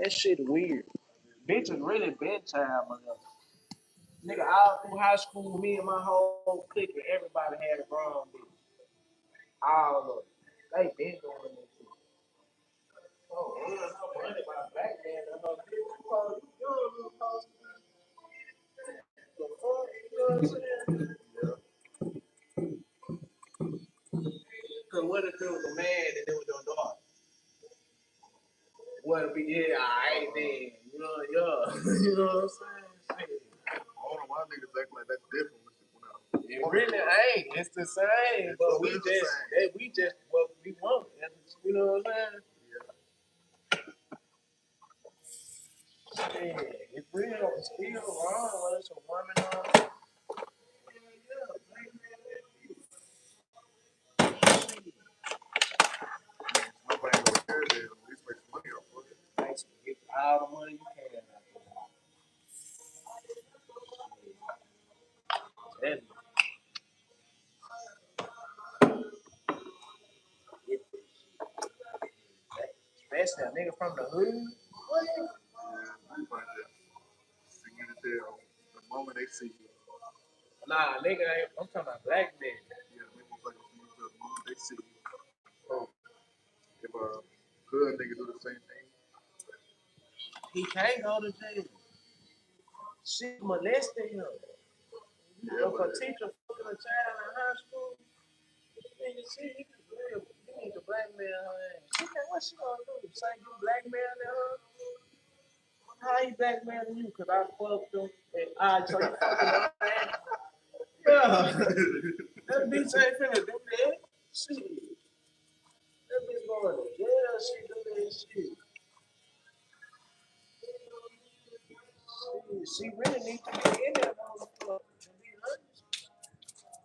That shit weird. Bitches really been child molested. Nigga, all through high school, me and my whole clique, everybody had a grown bitch. All of them. They been doing this shit. Oh, man, no money about back then. You don't supposed to the fuck, you know what I'm saying? Cause what if it was a man and it was your daughter? What if he did? I ain't then. You know, yeah. You know what I'm saying? Shit. All of my niggas act like that's different. It really ain't. It's the same, but we just what we want. You know what I'm saying? Yeah. It's real. It's still wrong when it's a woman on. Nobody gonna care that. At least make some money off of it. Thanks for getting all the money you can. And especially a nigga from the hood. What? The moment they see you. Nah, nigga, I'm talking about black men. Yeah, niggas like the moment they see you. Oh. If a hood nigga do the same thing, he can't go to jail. She molested him. You know, if a teacher fucking a child in high school, nigga, you need to blackmail her ass. She can't, what she gonna do? Say you blackmailing her? How he blackmailing you? Cause I fucked him. And so you fucking her ass? Yeah. That bitch ain't finna do that. Shit. That bitch going to jail. She do that shit. She really needs to get in there, motherfucker. To be honest.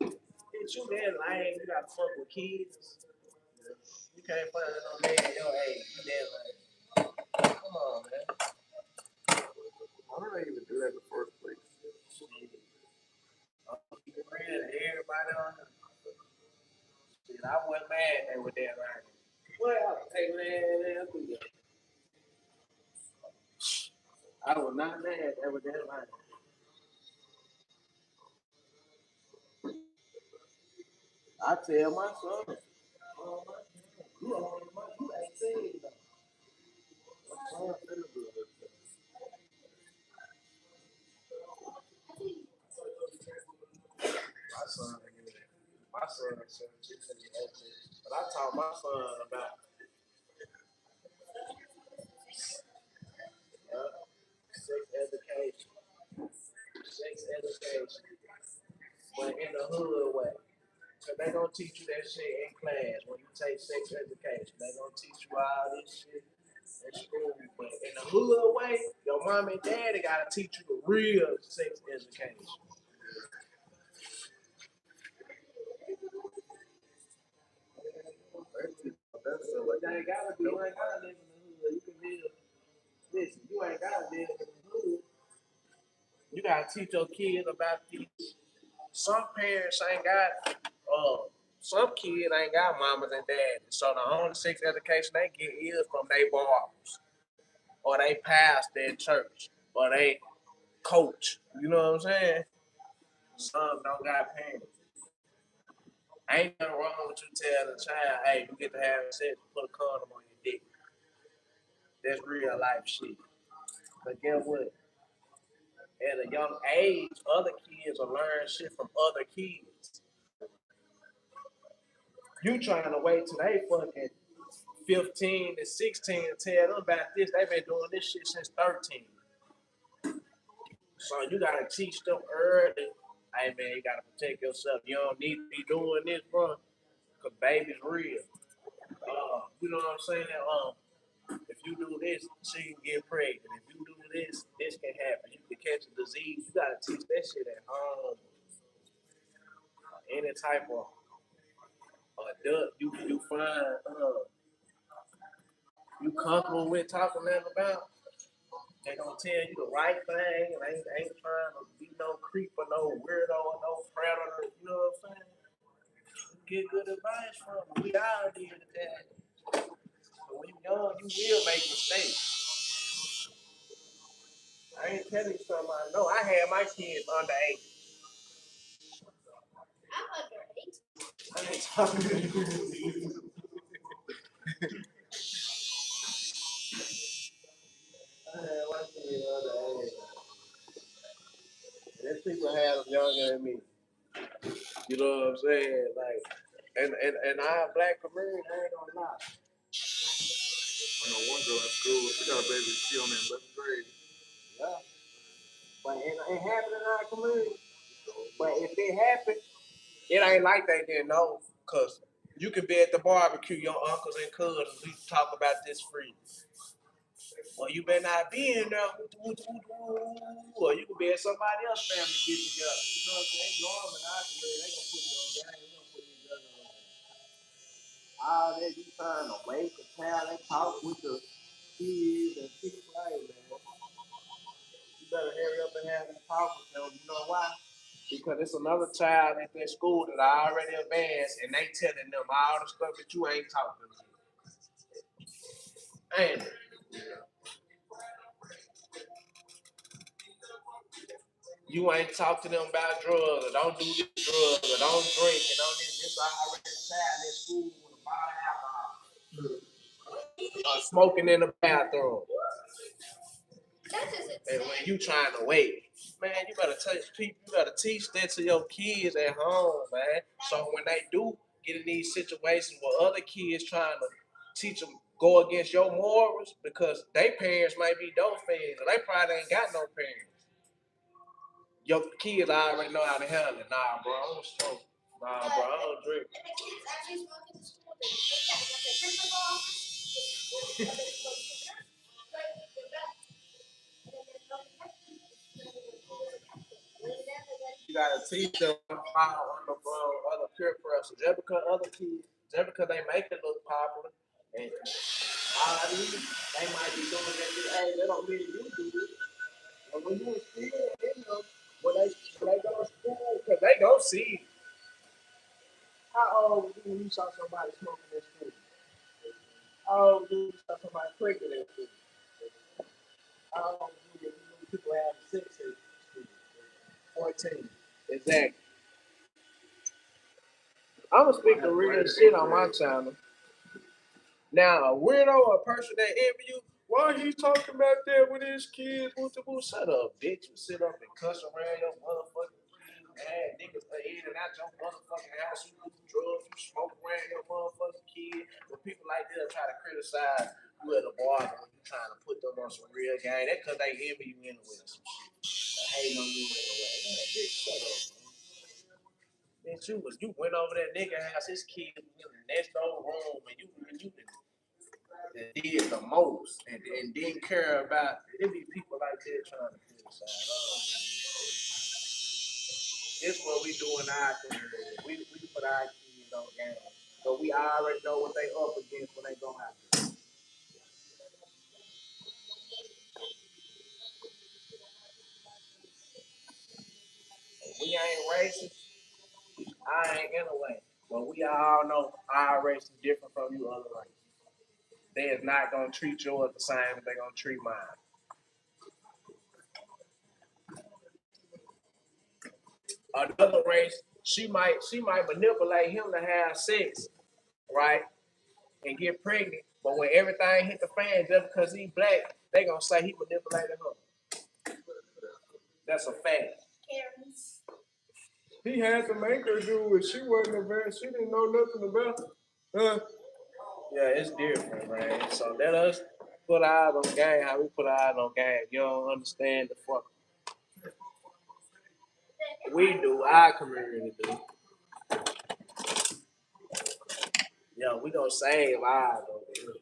Bitch, you that lame. You gotta fuck with kids. You can't find no man your age. You that lame. Come on, man. why do they even do that in the first place? Everybody on the shit. I wasn't mad they were there right. Well, hey man, I was not mad they were there right. I tell my son, you 18 though. My son is 17, 18. But I taught my son about sex education. Sex education. But in the hood way. So they gonna teach you that shit in class when you take sex education. They gonna teach you all this shit in school. But in the hood way, your mom and daddy gotta teach you the real sex education. You ain't gotta be, you ain't gotta live in the hood. You can live. Listen, you ain't gotta live in the hood. You gotta teach your kids about these. Some parents ain't got some kids ain't got mamas and daddies. So the only sex education they get is from their barbers. Or they pastor in church. Or they coach. You know what I'm saying? Some don't got parents. Ain't nothing wrong with you telling a child, hey, you get to have sex, put a condom on your dick. That's real life shit. But guess what? At a young age, other kids will learn shit from other kids. You trying to wait till they fucking 15 to 16 to tell them about this. They've been doing this shit since 13. So you gotta teach them early. Hey man, you gotta protect yourself. You don't need to be doing this, bro. Cause baby's real. You know what I'm saying? If you do this, she can get pregnant. If you do this can happen. You can catch a disease. You gotta teach that shit at home. Any type of adult you find you comfortable with talking to them about, they gonna tell you the right thing and ain't trying to be no creep or no weirdo or no predator, you know what I'm saying? Get good advice from them. We all did that. So when you're young, you will make mistakes. ain't telling you something I know. I had my kids under 8. I'm under 8. I ain't talking to you. I had my kids under 8. There's people had them younger than me. You know what I'm saying? Like, and our black community, I ain't gonna lie. I know one girl in school, she got a baby, she on in 11th grade. Yeah. But it happened in our community. But if it happened, it ain't like they didn't know. Cause you could be at the barbecue, your uncles and cousins, we talk about this free. Well, you better not be in there. Or you could be at somebody else's family get together. You know what I'm saying? Normal in our community, they gonna put you on game. They gonna put you on game. All that you trying to wake a child and talk with the kids and people like that. You better hurry up and have them talk with them. You know why? Because it's another child at their school that I already advanced, and they telling them all the stuff that you ain't talking to. Ain't it? You ain't talk to them about drugs, or don't do this drug, or don't drink, and don't this already a child at school with a bottle of alcohol. Smoking in the bathroom. And when you trying to wait, man, you better teach people. You better teach that to your kids at home, man. So when they do get in these situations where other kids trying to teach them go against your morals because their parents might be dope fiends, or they probably ain't got no parents. Your kids already know how to handle it. Nah, bro, I don't smoke. Nah, bro, I don't drink. You gotta teach them how to follow other peer pressure. Just because they make it look popular, and all I need, they might be doing that. Hey, they don't mean you do it. And when you in school, you know, when they go to school, because they don't see. How old was you when you saw somebody smoking in school? How old was you when you saw somebody pregnant in school? How old was you when you knew people having sex in school? 14. Exactly. I'm gonna speak the real shit on my channel. Now, a weirdo or a person that envy you, why he talking about that with his kids? Shut up, bitch. You sit up and cuss around your motherfucking kids, mad niggas in and out your motherfucking house. You do drugs, you smoke around your motherfucking kids. When people like that try to criticize you at the bar when you trying to put them on some real game, that's because they envy you anyway or some shit. They hate on you anyway. Man, bitch, shut up. Bitch, you went over that nigga house, his kids was in the next door room, and you that did the most and didn't care about it. Be people like that trying to criticize. It's what we do in our community. We put our kids on game. So we already know what they up against when they go out there. We ain't racist. I ain't in a way. But we all know our race is different from you other races. They is not gonna treat yours the same as they gonna treat mine. Another race, she might manipulate him to have sex, right? And get pregnant. But when everything hit the fan, just because he black, they gonna say he manipulated her. That's a fact. He had to make her do it. She wasn't a she didn't know nothing about it. Yeah, it's different, man. So let us put our eyes on game how we put our eyes on game. You don't understand the fuck we do, our community do. Yeah, we gonna save lives over here.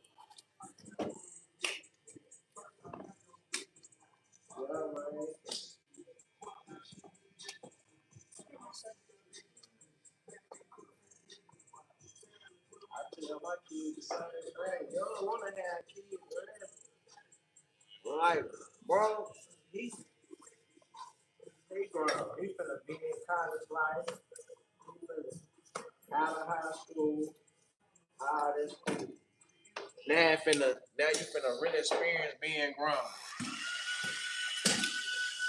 Yeah, man. I tell my kids the same thing. You don't want to have kids, man. Like, bro, he he grown. He finna be in college life. He finna out of high school. All this. Now you finna really experience being grown.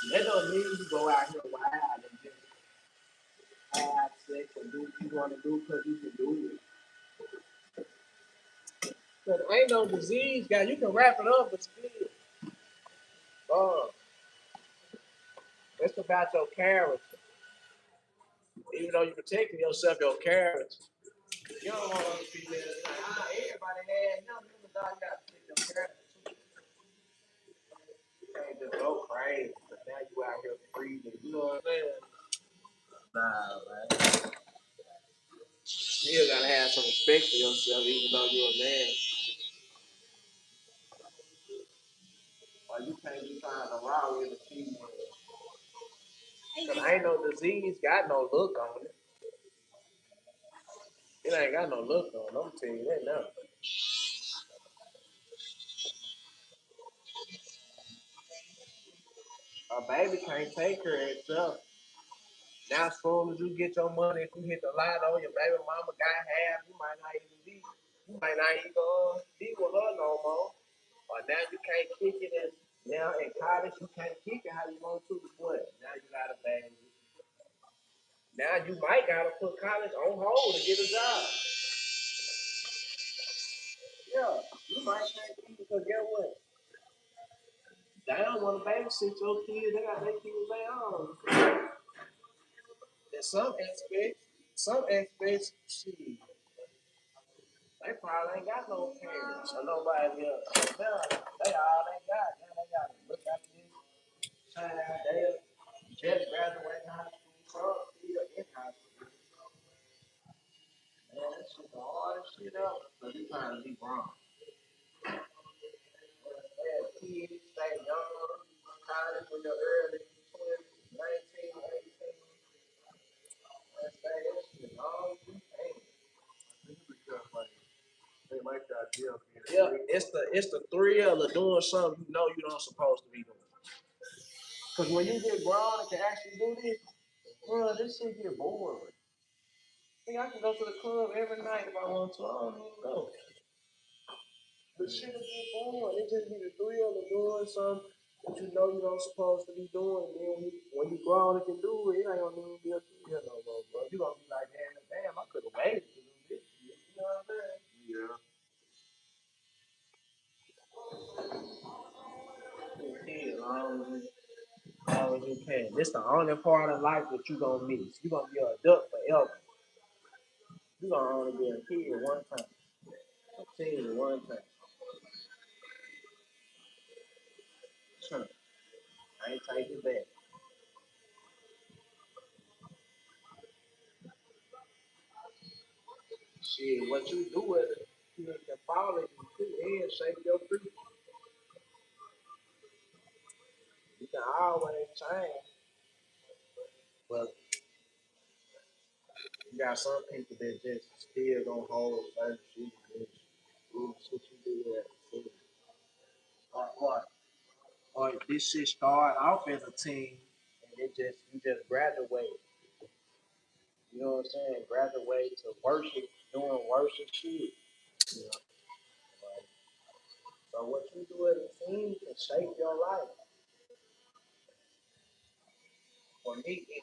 That don't mean you go out here wild and just have sex and do what you want to do because you can do it. Because ain't no disease, guy. You can wrap it up, but still, uh, it's about your character. Even though you're protecting yourself, your character. You don't want other people to say, everybody had nothing. You got to protect your character. You can't just go crazy. But now you out here breathing. You know what I'm saying? Nah, man. You gotta have some respect for yourself, even though you're a man. Or you can't be trying to raw with a female. Cause ain't no disease got no look on it. It ain't got no look on it. I'm telling you that now. A baby can't take care of itself. Now, as soon as you get your money, if you hit the lotto, your baby mama got half, you might not even be. You might not even be with her no more. Or now you can't kick it as now in college you can't kick it how you want to. What? Now you got a baby. Now you might gotta put college on hold to get a job. Yeah, you might can't keep it because get what? They don't want to babysit your kids. They got their kids their own. In some aspects, shit, they probably ain't got no parents or nobody else. So they all they got. Now they got to look after this child. They just graduated high school. Some still in high school. Man, that shit the hardest shit ever. So you trying to be wrong. Kids stay young, college when you're early 20s, 19, 18. Let's say that shit long as you can. It's because like they like the idea of being Yeah, free. it's the thrill of doing something you know you don't supposed to be doing. Cause when you get grown and can actually do this, bro, this shit get boring. See, I can go to the club every night if I want to. I don't even go. The shit will get boring. It just be the thrill of doing something that you know you don't supposed to be doing. And then when you grown and can do it, it ain't gonna even be a thrill no more, bro. You gonna be like, damn, I could have waited to do this. You know what I'm saying? Yeah. As long as you can. This the only part of life that you gonna miss. You gonna be an adult forever. You gonna only be a kid one time, a teen one time. Huh. I ain't taking it back. Shit, what you do with it, you can follow you too and shape your future. You can always change, but you got some people that just still gonna hold certain shit. Do shit you do that. Or this shit start off as a team and it just you just graduate. You know what I'm saying? Graduate to worship, doing worship shit. You know, like, so what you do as a team can shape your life. For me, you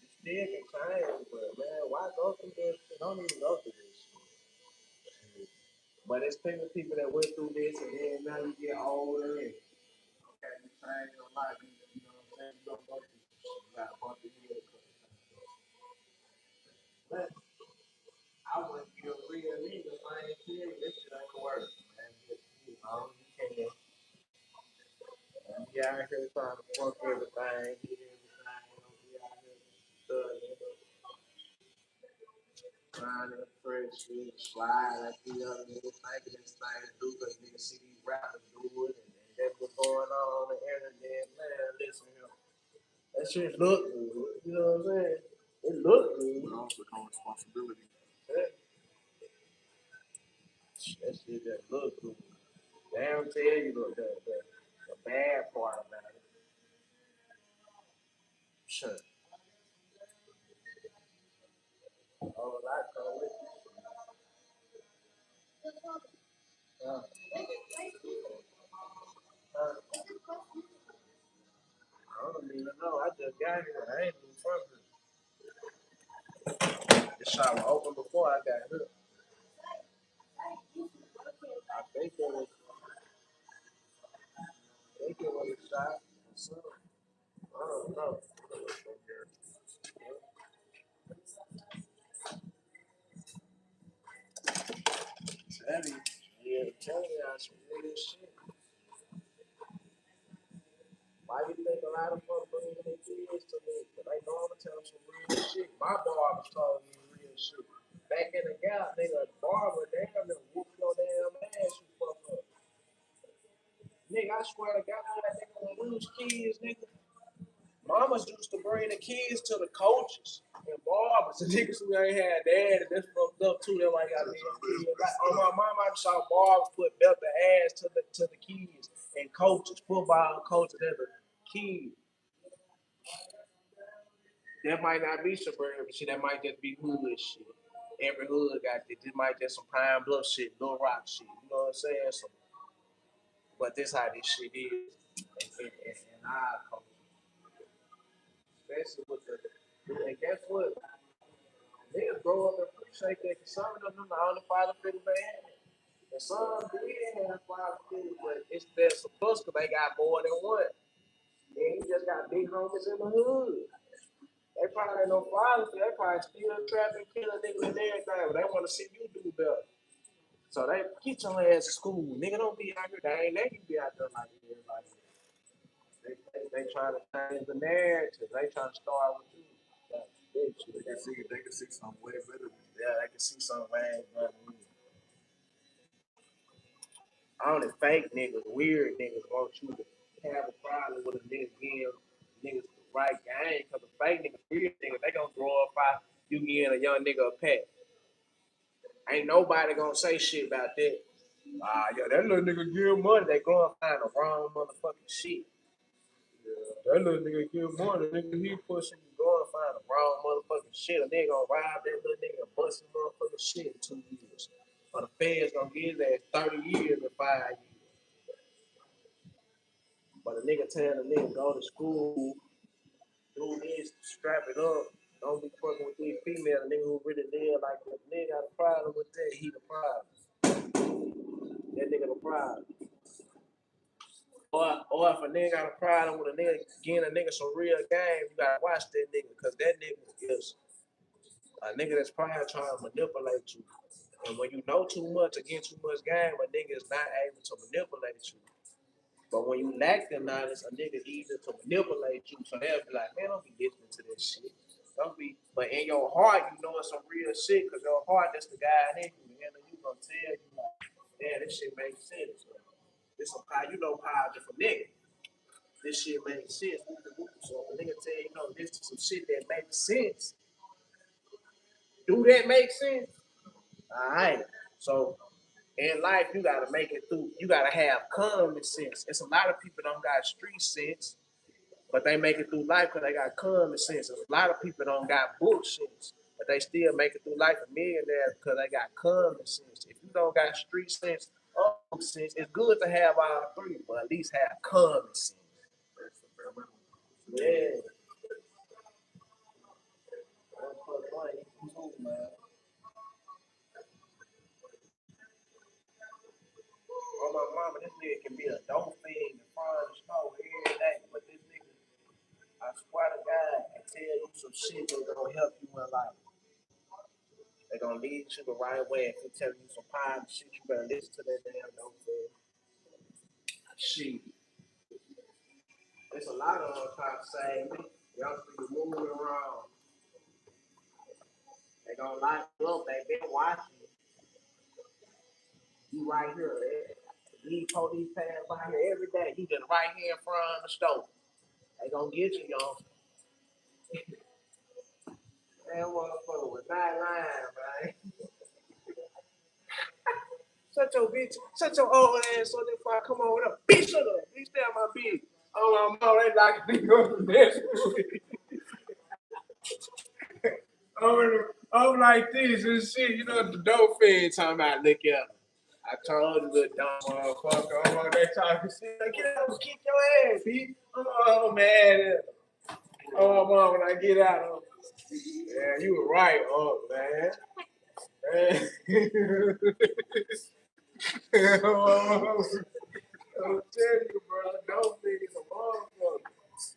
still can change, but man, why go through this? Don't even go through this shit. But it's plenty of people that went through this and then now you get older and okay, you change your life. You know what I'm saying? You don't go through this shit. You gotta bump your head. But I wouldn't be a real nigga if I ain't tell you this shit ain't work, man. Just, you know, you can't be out here trying to fuck everything, get everything, don't be out here studying, trying to impress you, slide at the other niggas thinking this thing to do because niggas see these rappers do it and that's what's going on the internet. Man, listen here. That shit look good. You know what I'm saying? It look good. But also come responsibility. Yeah. That shit that look good. They don't tell you the bad part about it. Sure. Oh, I told it. Uh, uh, got here. I ain't even from here. The shop was open before I got here. I think it was a shop. So, I don't know. Teddy, yeah, Teddy got some real shit. Why you think a lot of folks bring their kids to me? Because they know I'm going to tell them some real shit. My barber was telling me real shit. Back in the gap, nigga, barber, damn, nigga, whoop your damn ass, you fuck up. Nigga, I swear to God, nigga, when we was kids, nigga, mamas used to bring the kids to the coaches and barbers. And niggas who ain't had dad, and that's fucked up too. That's why I got these kids. Like, on my mama, I saw barbers put belt the ass to the kids and coaches, football coaches as a kid. That might not be suburban shit. That might just be hood shit. Every hood got this. This might just some Pine Bluff shit, Little Rock shit. You know what I'm saying? So, but this how this shit is. And our culture. Especially with the, and guess what? Niggas grow up and appreciate that. Cause some of them the only father figure they had. And some did have father figures, but it's their supposed because they got more than one. And you just got big homies in the hood. They probably ain't no father, they probably still trapping, killing niggas and everything, but they want to see you do better. So they get your ass to school. Nigga, don't be out here. They ain't letting you be out there like everybody. They trying to change the narrative. They trying to start with you. They can see something way better. Yeah, they can see something way better. Only fake niggas, weird niggas want you to have a problem with a nigga getting niggas the right game. Cause the fake niggas, weird niggas, they gonna glorify you getting a young nigga a pet. Ain't nobody gonna say shit about that. Yeah, that little nigga give money, they gonna find the wrong motherfucking shit. Yeah, that little nigga give money, nigga, he pushing you going to find the wrong motherfucking shit. A nigga gonna rob that little nigga and bust his motherfucking shit in 2 years. Or the feds gonna give that 30 years to 5 years. But a nigga tell a nigga go to school, do this, strap it up, don't be fucking with these females. A nigga who really live like that. Nigga got a problem with that, he the problem. That nigga the problem. Or if a nigga got a problem with a nigga getting a nigga some real game, you gotta watch that nigga, cause that nigga is a nigga that's probably trying to manipulate you. And when you know too much or get too much game, a nigga is not able to manipulate you. But when you lack the knowledge, a nigga easy to manipulate you. So they'll be like, man, don't be listening to this shit. Don't be. But in your heart, you know it's some real shit, cause your heart that's the guy in you. And you gonna tell you like, man, this shit makes sense. This some power, you know, power different nigga. This shit makes sense. So if a nigga tell you, this is some shit that makes sense. Do that make sense? All right. So in life, you gotta make it through. You gotta have common sense. It's a lot of people don't got street sense, but they make it through life because they got common sense. A lot of people don't got book sense, but they still make it through life a millionaire because they got common sense. If you don't got street sense or book sense, it's good to have all three, but at least have common sense. Yeah. Oh my mama, this nigga can be a dope fiend in front of the store every day, but this nigga, I swear to God, can tell you some shit that's gonna help you in life. They gonna lead you the right way. If they tell you some positive shit, you better listen to that damn dope fiend. Shit, there's a lot of them trying to save me. Y'all see you moving around. They gonna lock you up. They been watching you. You right here. These police pass by here every day. You just right here in front of the store. They gonna get you, y'all. That motherfucker was not lying, man. Shut your old ass up before I come over there. Bitch, shut up. Bitch, stay on my bitch. Oh, my mom, they like to go to this. I'm like this and shit. You know what the dope fan talking about? Look at them. I told you, little dumb motherfucker. They talking shit. Like, get up and kick your ass, bitch. Oh, man. Oh, mom, when I get out of yeah, you were right, man. I'm telling you, bro, those niggas are motherfuckers.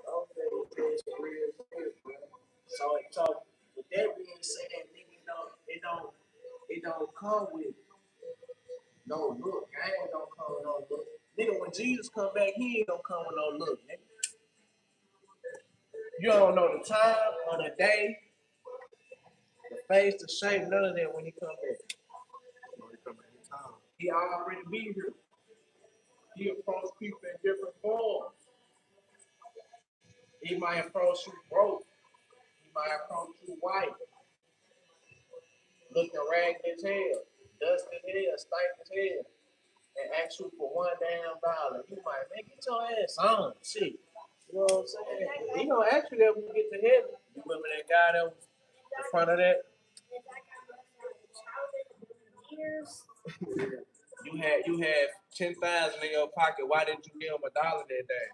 Those niggas is some real shit, bro. So with that being said, nigga, it don't come with no look. I ain't gonna come with no look. Nigga, when Jesus come back, he ain't gonna come with no look, nigga. You don't know the time or the day, the face, the shape, none of that when he come back. He already be here. He approach people in different forms. He might approach you broke. He might approach you white, looking ragged as hell, dusty as hell, stank as hell, and ask you for $1 damn. You might make it your ass on. Shit. You know what I'm saying? He gonna ask you that when you get to heaven. You remember that guy that was in front of that? You had 10,000 in your pocket. Why didn't you give him $1 that day?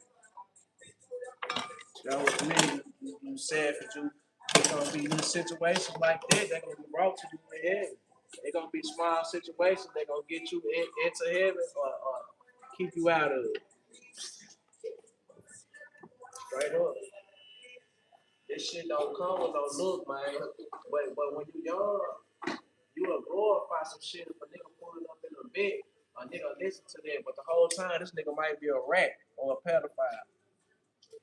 That was me. You said that it's gonna be new situations like that. They're gonna be brought to you in heaven. They're gonna be small situations. They're gonna get you into heaven or keep you out of it. Straight up. This shit don't come with no look, man. But when you young, you will glorify some shit if a nigga pulling up in a bed. A nigga listen to that, but the whole time this nigga might be a rat or a pedophile.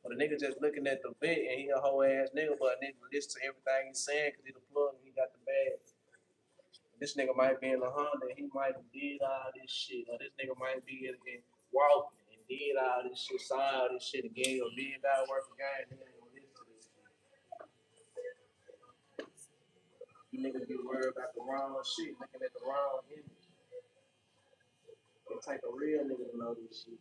But a nigga just looking at the vet and he a whole ass nigga, but a nigga listen to everything he's saying because he the plug and he got the bag. This nigga might be in a Honda, he might have did all this shit. Or this nigga might be in walking and did all this shit, saw all this shit again, or $1 million worth of game, nigga ain't gonna listen to this shit. You niggas be worried about the wrong shit, looking at the wrong image. It take a real nigga to know this shit.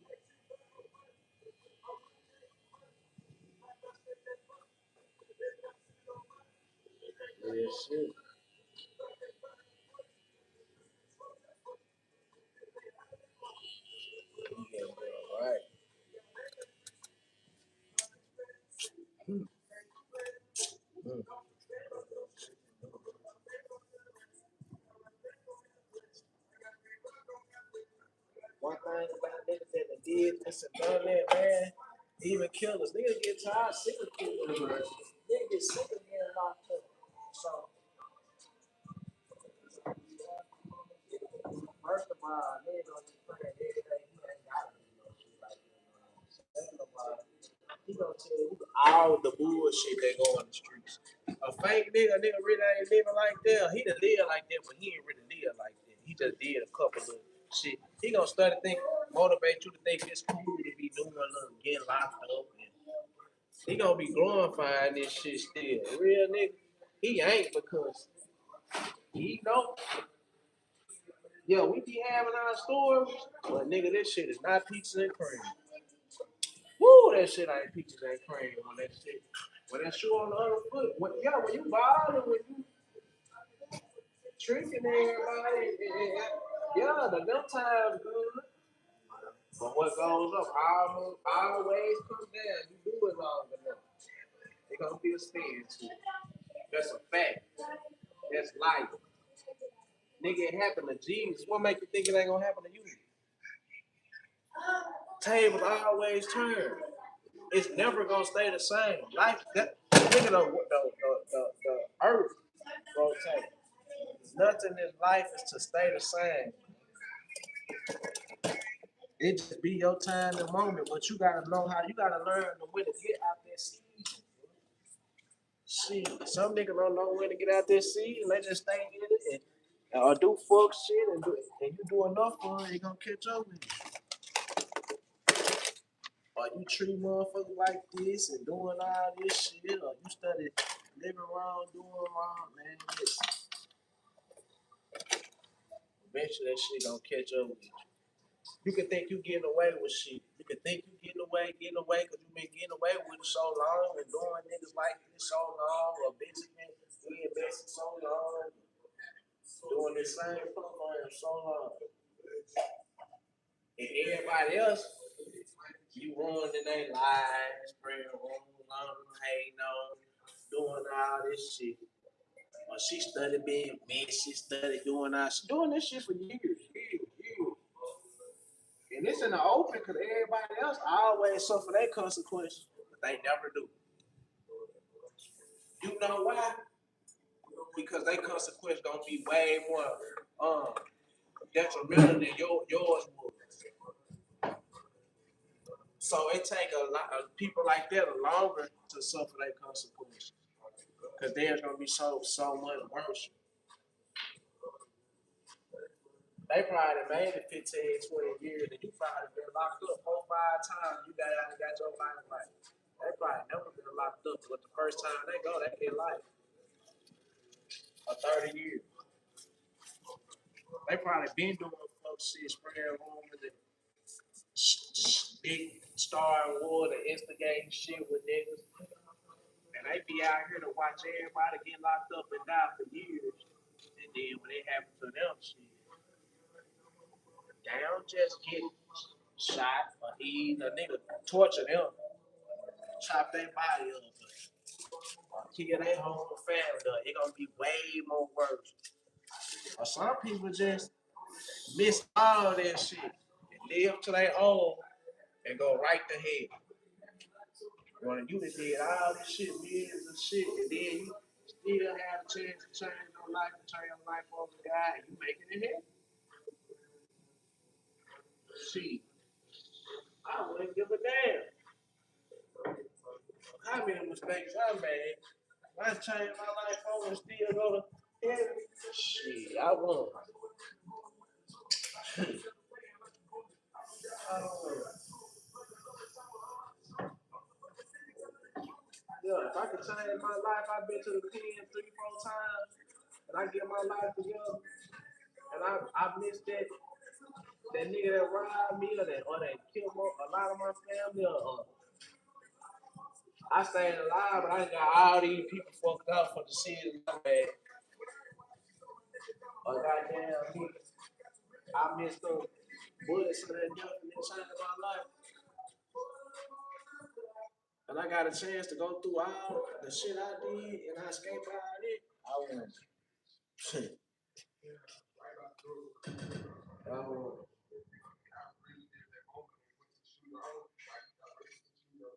Real shit. Yeah, bro, right. Mm. One thing about niggas that did this and done that, man, even killers, niggas get tired, sick of killers. Niggas get sick of being locked up. So, first of all, niggas don't just pray every day. He ain't gotta do no shit like that. Second of all, he gonna tell you all the bullshit that go on the streets. A fake nigga really ain't living like that. He done live like that, but he ain't really live like that. He just did a couple of shit. He gonna start to think, motivate you to think it's cool to be doing getting locked up. And he gonna be glorifying this shit still. Real nigga, he ain't because he know. Yeah, we be having our stories, but nigga, this shit is not pizza and cream. Woo, that shit ain't peaches and cream when that shoe on the other foot. When you ballin', when you tricking everybody, the them times good. But what goes up always comes down. You do it long enough. It gonna be a spin too. That's a fact. That's life. Nigga, it happened to Jesus. What make you think it ain't gonna happen to you? Tables always turn. It's never gonna stay the same. Life, nigga, the earth rotate. Nothing in life is to stay the same. It just be your time and moment, but you gotta know how. You gotta learn the way to get out there season. Shit, some niggas don't know when to get out there season. They just stay in it or do fuck shit and you do enough for it, they gonna catch up with you. Or you treat motherfuckers like this and doing all this shit, or you study living wrong, doing wrong, man. Eventually that shit gonna catch up with you. You can think you getting away with shit. You can think you getting away, because you been getting away with it so long and doing niggas like this so long, or bitches been being messy so long, doing the same program so long. And everybody else, you ruining their lives, spreading rumors, hating on, doing all this shit. Or she studied being messy, studied doing this shit for years. And it's in the open because everybody else always suffer their consequences, but they never do. You know why? Because their consequence gonna be way more detrimental than yours would. So it take a lot of people like that longer to suffer their consequences. Because theirs gonna be so much worse. They probably made it 15, 20 years, and you probably been locked up 4, 5 times. You got your life right. They probably never been locked up, but the first time they go, they get life. Or 30 years. They probably been doing folks shit, spraying rumors and big star war to instigate shit with niggas. And they be out here to watch everybody get locked up and die for years. And then when it happens to them, shit, they don't just get shot or eat a nigga torture them, chop their body up, or kill their whole family. It gonna be way more worse. Or some people just miss all that shit and live to their own and go right to hell. When you done did all this shit, millions of shit, and then you still have a chance to change your life and turn your life over to God, and you making it here. Shit, I wouldn't give a damn. How many mistakes I made? I changed my life over and still go to heaven. Shit, I won. I don't know. Yeah, if I could change my life, I've been to the pen 3, 4 times, and I get my life together, and I missed that nigga that robbed me or that killed a lot of my family or I stayed alive, but I got all these people fucked up for the shit I made. Or goddamn me, I missed them bullets for that death and changed my life. And I got a chance to go through all the shit I did and I escaped all it. I won. I won.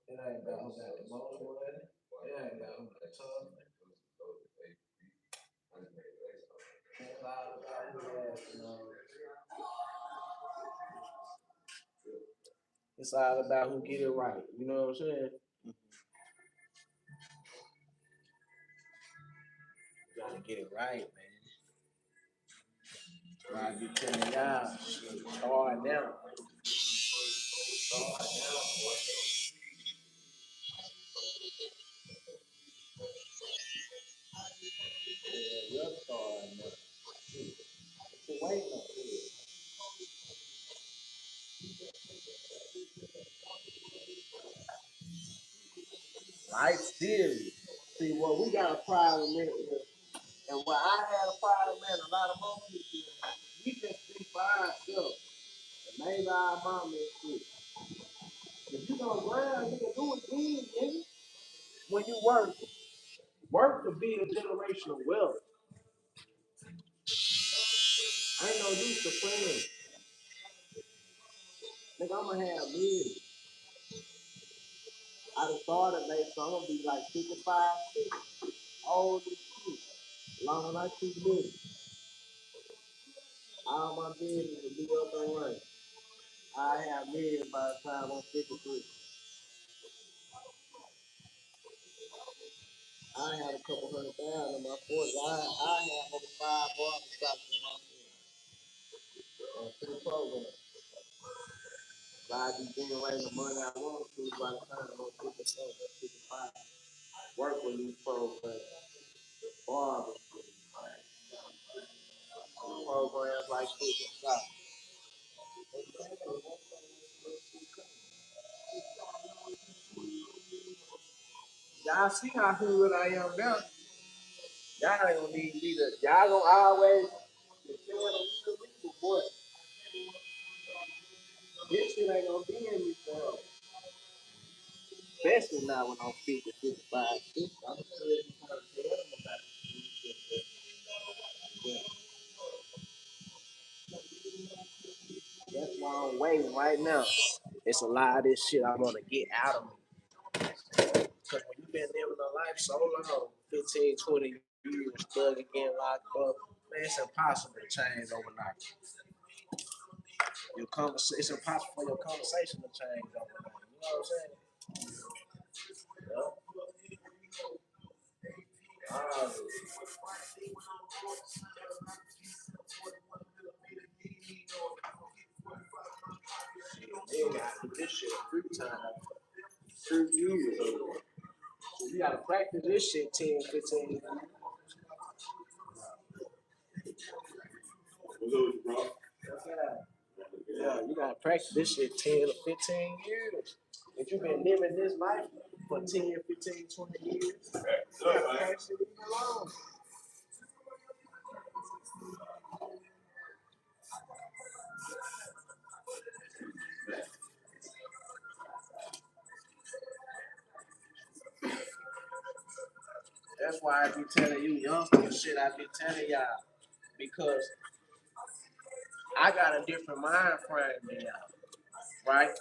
It ain't about who got the most money. It ain't about who got tough. It's all about who has, it's all about who get it right. You know what I'm saying? You gotta get it right, man. I be telling y'all, shit, hard now. Hard now, boy. Yeah, real hard now. It's a waiting on it. Life serious. See, what we got a problem with, and what I had a problem with, a lot of more people, we just think for ourselves. And maybe our mama is good. If you gonna grind, nigga, do it then, nigga. When you work to be a generational wealth. I ain't no use to playing. Nigga, I'm gonna have millions. I done started late, so I'm gonna be like 55, 60, old as shit. Long as I keep living. All my business will be up and running. I have millions by the time I'm 53. I had a couple 100,000 in my 40s. I have over 5 barber shops in my 3 programs. I be generating the money I want to by the time I'm 54, 55. Work with these programs. Barber programs like this and stuff. Y'all see how good I am now. Y'all ain't gonna need me to. Y'all gonna always feel the boy. This shit ain't gonna be in me forever. especially now when I'm 50, 55, 50. I'm trying to tell them about it. Yeah. That's why I'm waiting right now. It's a lot of this shit I want to get out of me. Because when you've been living a life so long, 15, 20 years, thugging, getting locked up, man, it's impossible to change overnight. It's impossible for your conversation to change overnight. You know what I'm saying? Yep. They got to do this shit 3 times, 3 years. So you gotta practice this shit 10, 15 years. Yeah, you gotta practice this shit 10 or 15 years. If you've been living this life for 10, 15, 20 years, you gotta practice it even longer. That's why I be telling you youngsters shit I be telling y'all. Because I got a different mind frame than y'all, right?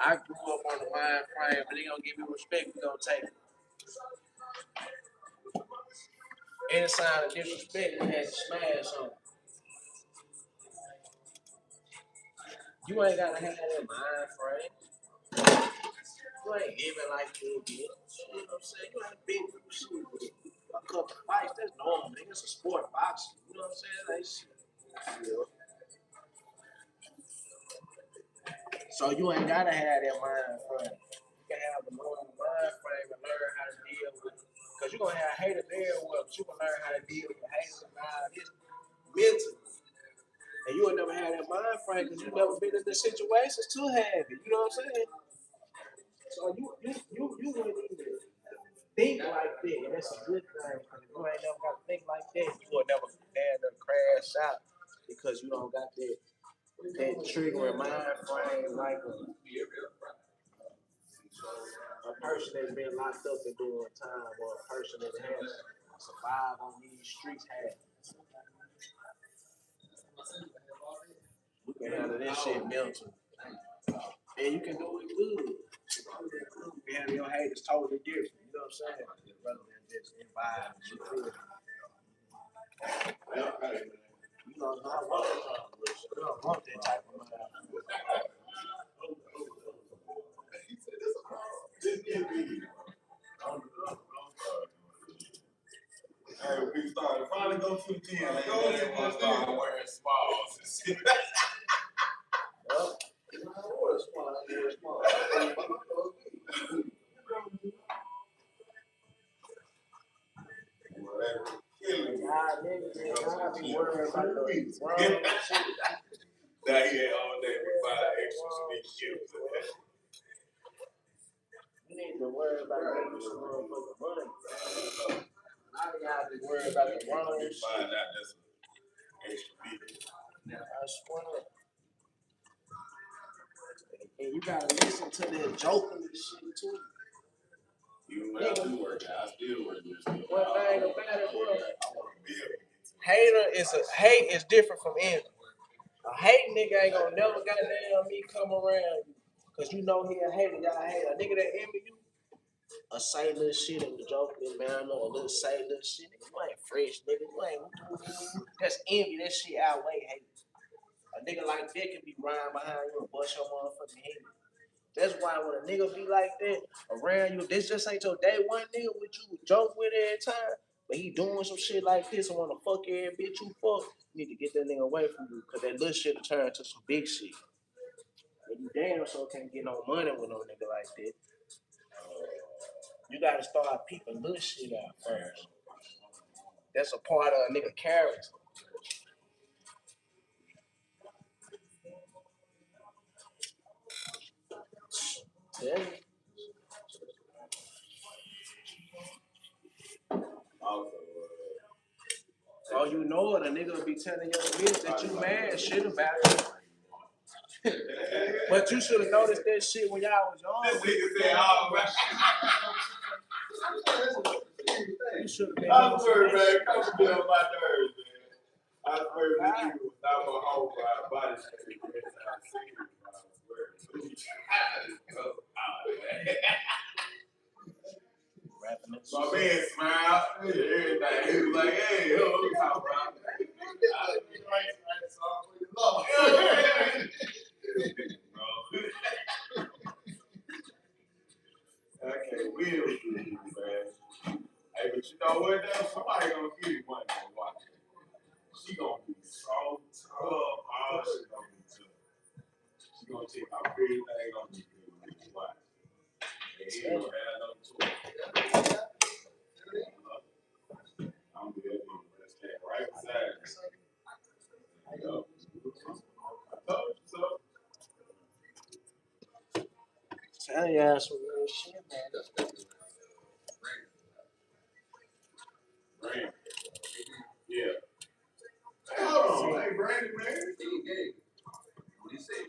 I grew up on the mind frame, but they gonna give me respect, we gonna take it. Any sign of disrespect, we had to smash on. You ain't gotta have that mind frame. You ain't living like you did. You know what I'm saying? You ain't been through shit. A couple fights, that's normal, nigga. It's a sport, boxing. You know what I'm saying? Like shit. So you ain't gotta have that mind frame. You can have a normal mind frame and learn how to deal with it. Cause you're gonna have haters there, but you can learn how to deal with haters and all this mentally. And you will never have that mind frame because you never been in the situations to have it. You know what I'm saying? So you wouldn't even think like that, and that's a good thing. Because if you ain't never got to think like that, you will never have to crash out because you don't got that triggering mind frame like a person that's been locked up and doing time, or a person that has survived on these streets has. You can handle this shit mental, and you can do it good. You can handle your haters totally different. You know what I'm saying? Rather than just vibe. You feel me? You know, I don't want that type of mind. Hey, we started finally go to the gym. Go to the gym. Start wearing smalls. Y'all be worried about the wrong shit. Now he ain't all day. We buy extra sneaky gifts. You need to worry about making some motherfucking money. A lot of y'all be worried about the wrong shit. Find out that's extra big. I swear. And you gotta listen to that joking and shit too. Even when I do work out, I still work this. One thing about it, bro. Hate is different from envy. A hate nigga ain't gonna never goddamn me come around you. Cause you know he a hater, y'all hate a nigga that envy you. A say little shit in the joking manner, or little say little shit. Nigga, you ain't fresh, nigga. You ain't. That's envy. That shit outweigh hate. A nigga like that can be riding behind you and bust your motherfucking head. That's why when a nigga be like that around you, this just ain't your day one nigga with you joke with every time. But he doing some shit like this and wanna fuck every bitch you fuck. You need to get that nigga away from you, cause that little shit will turn to some big shit. And you damn so can't get no money with no nigga like that. You gotta start peeping little shit out first. That's a part of a nigga character. Tell you. Oh, you know it, a nigga will be telling your bitch that you mad shit about it. But you should have noticed that shit when y'all was young. This nigga said, "Oh man." You should have been. I swear, man, come to get on my nerves, man. I swear, this nigga was not my home by a body shape every time I see him. I swear. My man smiled. Everything. He was like, "Hey, yo, what you talking about?" I can't win with you, man. Hey, but you know what, though? Somebody gonna give you money to watch it. She gonna be so tough. Oh, she gonna be tough. She gonna take out everything on you. Watch. And he don't have no choice. I'm good. Let's stand right beside her. I told you so. Tell y'all some real shit, man. Brandon. Yeah. Hey, hold on. Hey, Brandon, man. What he say?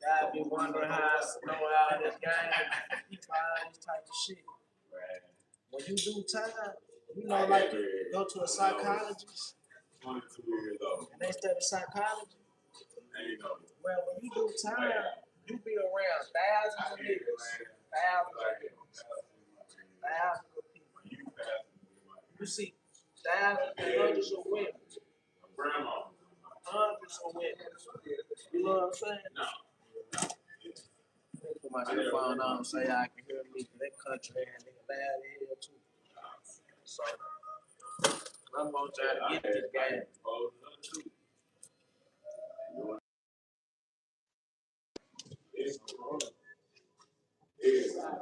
Y'all be wondering how I know all this game, all this type of shit. When you do time, you know, like go to a psychologist 22 years old. and they study psychology. Ain't no. Well, when you do time, you be around thousands of niggas, thousands of people. You see thousands and hundreds of women, Grandma. hundreds of women. You know what I'm saying? No. Put my phone on, say I can hear me. That country and nigga loud here too. So I'm gonna try to get this game.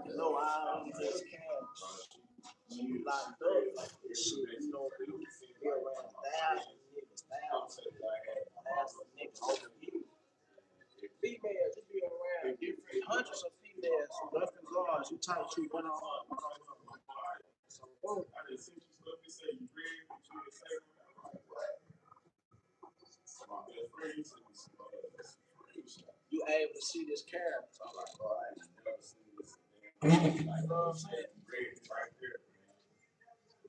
You know, I just can't. When you locked up like this shit, you know, be around thousands of niggas, thousands of niggas over here. Females, you be around different hundreds of females, nothing guards, you talk to one on one. So, boom. I didn't see you stuff you say you read, but you didn't say my best friend used to be You able to see this character. So I'm like, all right, never seen this. Like, read it right there.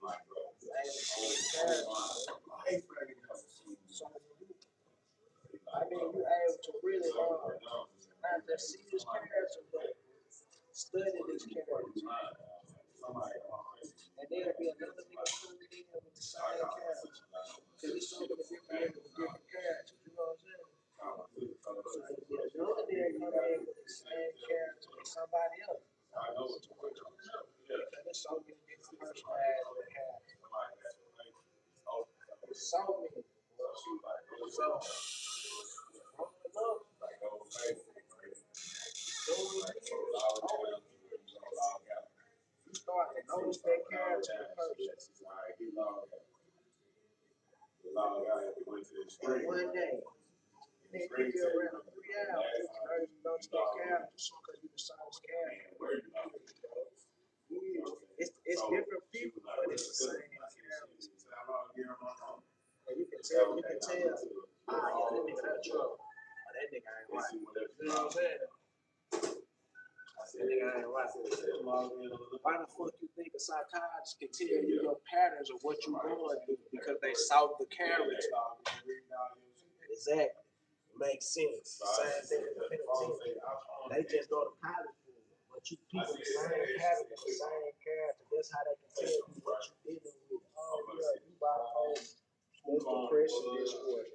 Like, bro, you able to see this character. So, I mean, you able to really not just see this character, but study this character. And there'll be another nigga coming in with the same character. Because it's so many different niggas with different characters, you know what I'm saying? So if there's another nigga come in with the same character as somebody else, and there's so many different personalities with characters. There's so many. So, you start to notice that character in person. And one day, then you get around 3 hours, you notice that character because you decide this character. It's different people, but it's the same character. And you can tell, ah, yeah, that nigga that trouble. Oh, that nigga ain't right. You know what I'm saying? That nigga ain't right. Why the fuck you think a psychologist can tell you your patterns of what you're going through because they saw the character? Exactly. Makes sense. Same thing in the penitentiary. They just go to college for it. But you people the same pattern, the same character. That's how they can tell you what you're dealing with. Oh yeah, you bipolar. That's depression, disorder.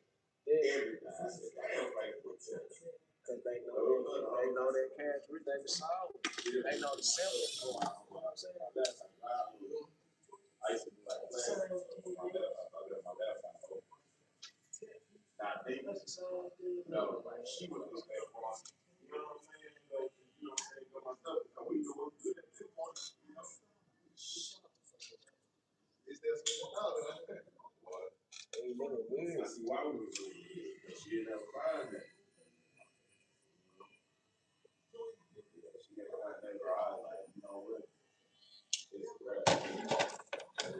Because they know their character, they the soul. They know the symptoms going on. You know what I'm saying? I used to be like, no, like she was just that one. You know what I'm saying? Like, you know what I'm saying? But my stuff, we know what's good at this point. You know? Is there something else? What? Ain't never weird. I see why we was weird. She didn't ever find that. She never had that in her eye, like, you know what? It's crap.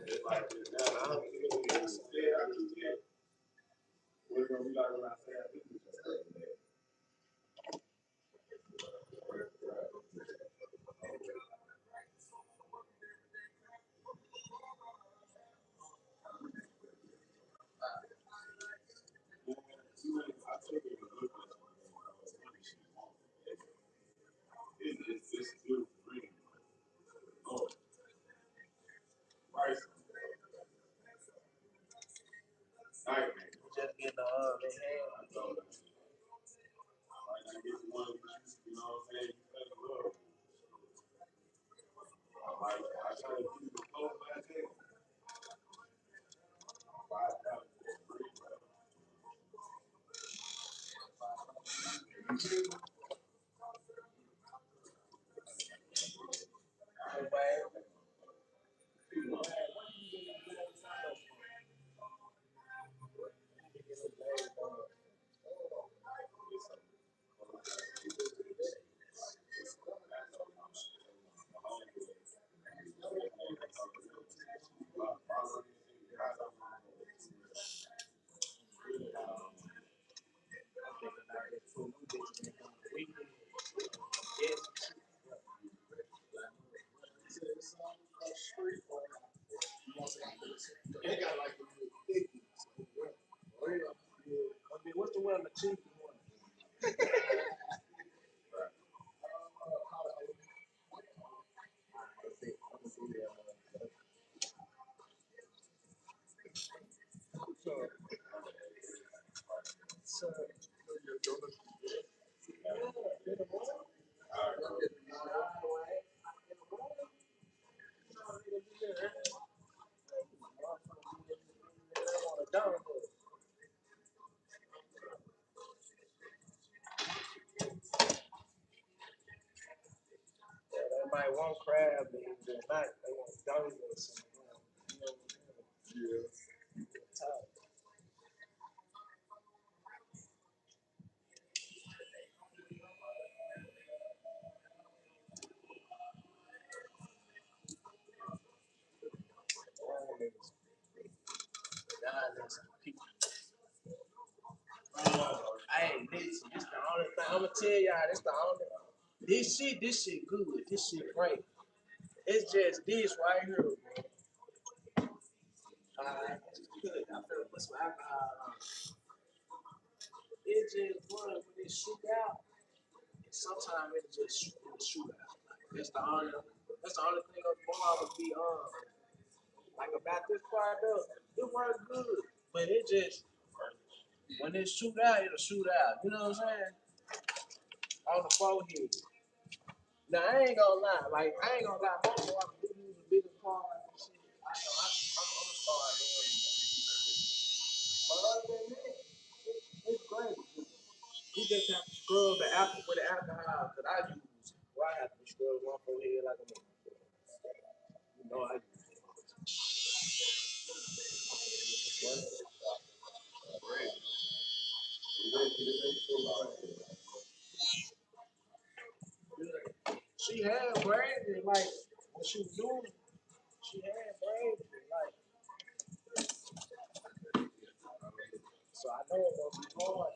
It's like this now. I don't think it's there. I just get. We're gonna be like when I say I think it's just like that. They got like the thick. What's the one the cheap one? They might want crab legs, they want donuts. Yeah. Hey, listen, this the only thing I'm gonna tell y'all. This shit good. This shit great. It's just this right here. It's good. I feel put some alcohol on. It just fun when it shoot out. And sometimes it just shoot out. Like, that's the only thing a bar would be like about this product. It works good, but it just when it shoot out, it'll shoot out. You know what I'm saying? On the forehead. Now I ain't gonna lie, most of do use a bigger car and shit. I'm gonna start doing it. But other than that, it's great. You just have to scrub the apple with the alcohol, cause I use well, I have to scrub one forehead like a motherfucker. You know I use it. She had braids like when she was doing it, she had braids like so I know it's gonna be hard.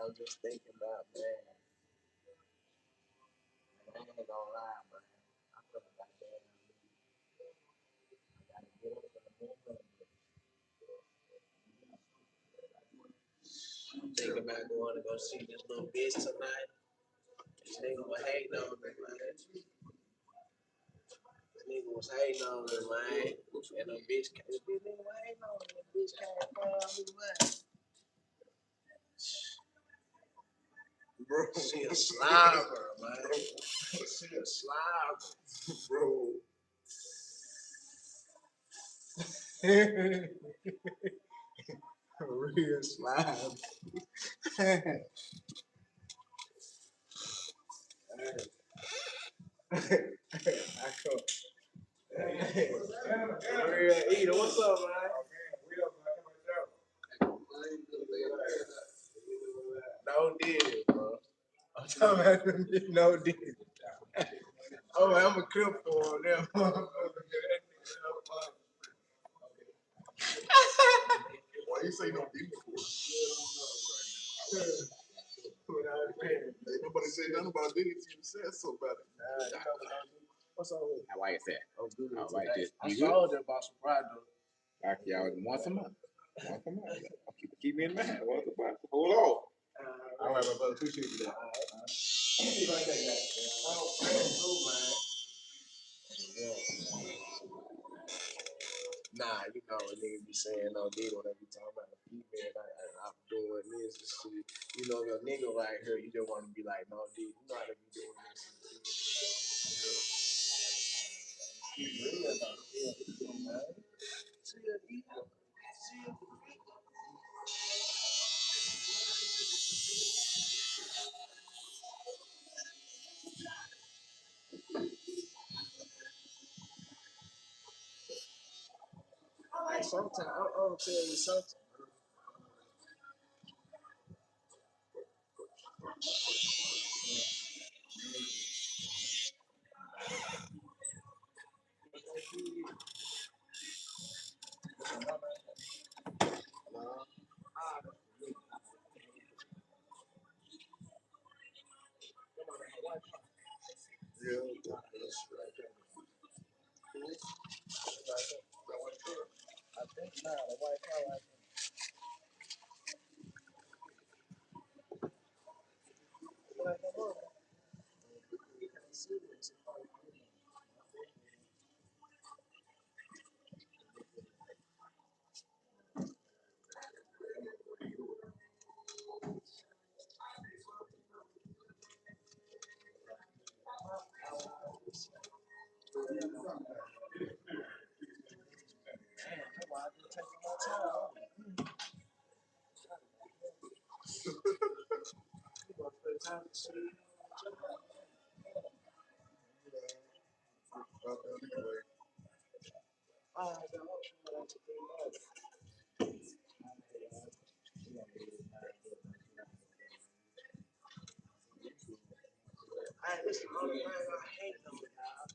I'm just thinking about, man, I ain't gonna lie, man. I feel like that. I gotta get up in the morning. I'm thinking about going to go see this little bitch tonight. This nigga was hating on me, man. This nigga was hating on me, man. And the bitch came. This nigga was hating on me. The bitch came around me, man. Bro. She a slobber, man. She a slobber. Bro. Real slobber. I come. Real eater, what's up, man? No deal, bro. I'm talking about no deal. Oh, man, I'm a clip for them. Why you say no deal for? Ain't nobody say nothing about Diddy till you said something about it. What's up with it? How are you, sir? I'm good. All right, Today. just I you saw them about some pride though. Like y'all once a month. Once a month. Keep me in mind. Once a month. Hold on. All right, my brother. Appreciate you that. Right there, guys. Oh, too, man. Yeah. Nah, you know, a nigga be saying no deal when they be talking about a female. I'm doing this and shit. You know, your nigga right here, you just want to be like, no deal. You know how to be doing this. Real though. Yeah, man. See ya, deal. See ya. Like sometimes, I'm tell you something. Yeah. I think now the white car right there. Like, come on. You can't see this. That's why I just taking my time. You gonna spend time to see. Hey, this is the only thing I hate though, y'all.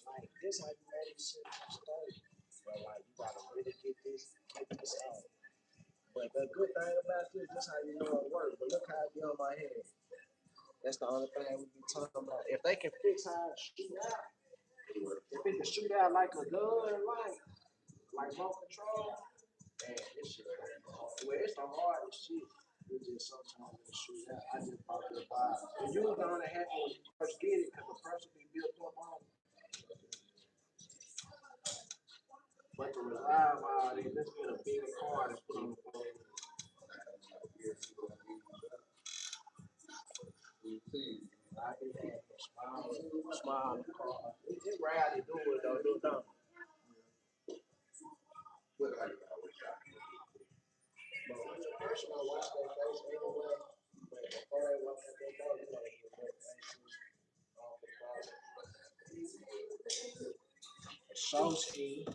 Like, this how you make this shit straight. But like, you gotta really get this out. But the good thing about this how you know it works. But look how it be on my head. That's the only thing we be talking about. If they can fix how it shoot out, if it can shoot out like a gun, like remote control, man, this shit. Well, it's the hardest shit. It just sometimes it shoot out. I just thought it was. And you was gonna happen when you first get it because the person be built up on it. But to resolve all this, let's get a bigger card and put on the phone. I can have a smile card. It's rare to do it though, do it though. But when the person will watch their face anyway, but before they watch their face, they gotta get their faces off the closet. Show ski,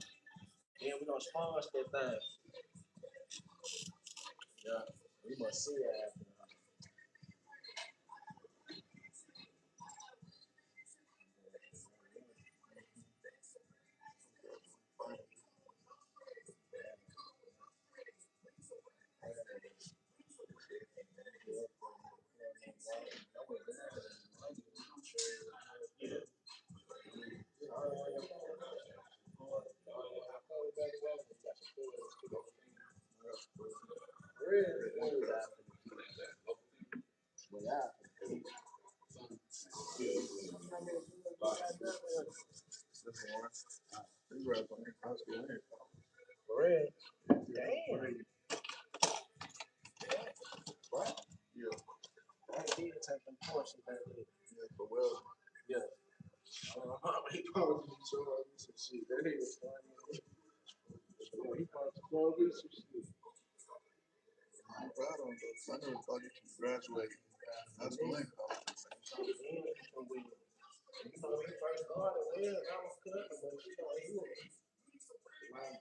then we gonna sponsor that thing. Yeah, we must see that after. For real? Damn. What? Yeah. I did take them courses back then. Yeah, for well. Yeah. He probably be showing me some shit. That nigga was funny. He probably showed me some shit. I'm proud of him, though. I never thought you could graduate. That's the link, though. You know, when he first started, I was cutting, but you know, he was like,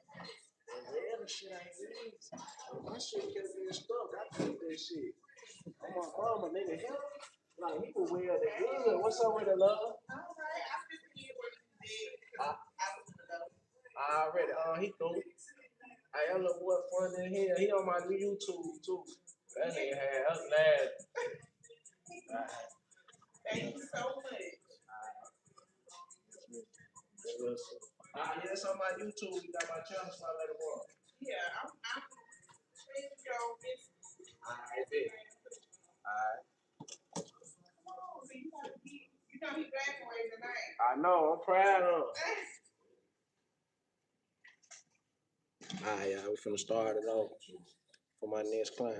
the other shit ain't easy. My shit kept getting stuck. I took that shit. I'm my mama, nigga, help. Like, he was well and good. What's up with the love? I already, he threw. I am the boy funny in here. He on my new YouTube too. That nigga had us laughing. Thank you so much. Yeah, it's on my YouTube. You got my channel, Suave Da Barber. Yeah, I'm I bet. I know, I'm proud of him. All right, y'all, we finna start it off for my next client.